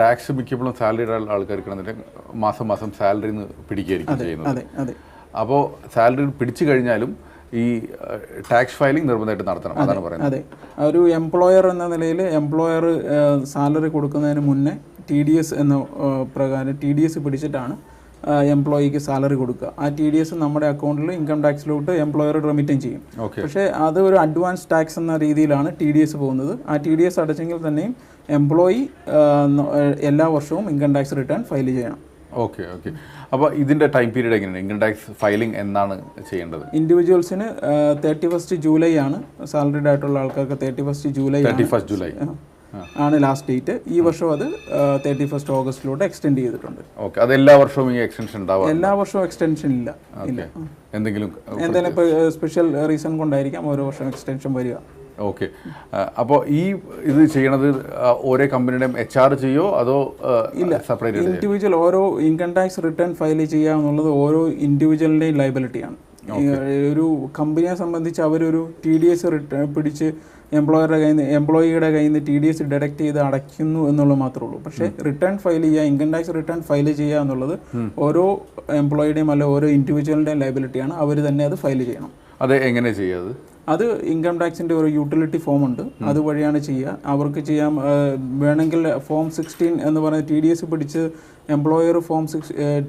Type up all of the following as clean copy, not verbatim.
Tax മിക്കപ്പോഴും സാലറിയുടെ ആൾക്കാർക്ക് മാസം മാസം സാലറി പിടിക്കുകയായിരിക്കും ചെയ്യുന്നത്. അപ്പോൾ സാലറി പിടിച്ചു കഴിഞ്ഞാലും ഈ ടാക്സ് ഫയലിംഗ് നിർബന്ധമായിട്ട് നടത്തണം, അതാണ് പറയുന്നത്. അതെ, ഒരു എംപ്ലോയർ എന്ന നിലയിൽ എംപ്ലോയർ സാലറി കൊടുക്കുന്നതിന് മുന്നേ TDS എന്ന പ്രകാരം TDS പിടിച്ചിട്ടാണ് എംപ്ലോയിക്ക് സാലറി കൊടുക്കുക. ആ TDS നമ്മുടെ അക്കൗണ്ടിൽ ഇൻകം ടാക്സിലോട്ട് എംപ്ലോയർ റെമിറ്റും ചെയ്യും. പക്ഷേ അത് ഒരു അഡ്വാൻസ് ടാക്സ് എന്ന രീതിയിലാണ് TDS പോകുന്നത്. ആ TDS അടച്ചെങ്കിൽ തന്നെയും എംപ്ലോയി എല്ലാ വർഷവും ഇൻകം ടാക്സ് റിട്ടേൺ ഫയൽ ചെയ്യണം. ഓക്കെ. അപ്പോൾ ഇതിൻ്റെ ടൈം പീരീഡ് എങ്ങനെയാണ്? ഇൻകം ടാക്സ് ഫയലിംഗ് എന്നാണ് ചെയ്യേണ്ടത്? ഇൻഡിവിജ്വൽസിന് 31 ജൂലൈ ആണ്. സാലറിഡ് ആയിട്ടുള്ള ആൾക്കാർക്ക് 31 ജൂലൈ ആണ് ലാസ്റ്റ് ഡേറ്റ്. ഈ വർഷം അത് 31 ഓഗസ്റ്റിലോട്ട് എക്സ്റ്റെൻഡ് ചെയ്തിട്ടുണ്ട്. ഓക്കെ, അത് എല്ലാ വർഷവും ഈ എക്സ്റ്റൻഷൻ ഉണ്ടാവും? എല്ലാ വർഷവും എക്സ്റ്റൻഷൻ ഇല്ല. എന്തെങ്കിലും ഇപ്പോൾ സ്പെഷ്യൽ റീസൺ കൊണ്ടായിരിക്കാം ഓരോ വർഷം എക്സ്റ്റൻഷൻ വരിക. ഓക്കെ. അപ്പോൾ ഇത് ചെയ്യണത് ഓരോ കമ്പനിയുടെയും HR ചെയ്യോ അതോ ഇല്ല, സെപ്പറേറ്റ് ഇൻഡിവിജ്വൽ ഓരോ ഇൻകം ടാക്സ് റിട്ടേൺ ഫയൽ ചെയ്യുക എന്നുള്ളത് ഓരോ ഇൻഡിവിജ്വലിൻ്റെയും ലയബിലിറ്റിയാണ്. ഒരു കമ്പനിയെ സംബന്ധിച്ച് അവരൊരു TDS പിടിച്ച് എംപ്ലോയിയുടെ കയ്യിൽ നിന്ന് TDS ഡിഡക്ട് ചെയ്ത് അടയ്ക്കുന്നു എന്നുള്ളത് മാത്രമേ ഉള്ളൂ. പക്ഷേ റിട്ടേൺ ഫയൽ ചെയ്യുക, ഇൻകം ടാക്സ് റിട്ടേൺ ഫയൽ ചെയ്യുക എന്നുള്ളത് ഓരോ എംപ്ലോയിയുടെയും അല്ല ഓരോ ഇൻഡിവിജ്വലിൻ്റെയും ലയബിലിറ്റിയാണ്. അവർ തന്നെ അത് ഫയൽ ചെയ്യണം. അത് എങ്ങനെ ചെയ്യുക? അത് ഇൻകം ടാക്സിൻ്റെ ഒരു യൂട്ടിലിറ്റി ഫോം ഉണ്ട്, അതുവഴിയാണ് ചെയ്യുക. അവർക്ക് ചെയ്യാം. വേണമെങ്കിൽ ഫോം 16 എന്ന് പറയുന്ന TDS പിടിച്ച് എംപ്ലോയർ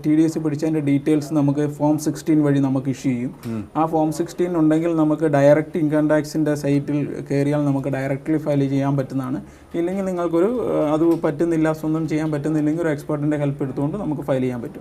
TDS പിടിച്ചതിൻ്റെ ഡീറ്റെയിൽസ് നമുക്ക് ഫോം 16 വഴി നമുക്ക് ഇഷ്യൂ ചെയ്യും. ആ ഫോം 16 ഉണ്ടെങ്കിൽ നമുക്ക് ഡയറക്റ്റ് ഇൻകം ടാക്സിൻ്റെ സൈറ്റിൽ കയറിയാൽ നമുക്ക് ഡയറക്റ്റ്ലി ഫയൽ ചെയ്യാൻ പറ്റുന്നതാണ്. ഇല്ലെങ്കിൽ നിങ്ങൾക്കൊരു അത് പറ്റുന്നില്ല, സ്വന്തം ചെയ്യാൻ പറ്റുന്നില്ലെങ്കിൽ ഒരു എക്സ്പെർട്ടിൻ്റെ ഹെൽപ്പ് എടുത്തുകൊണ്ട് നമുക്ക് ഫയൽ ചെയ്യാൻ പറ്റും.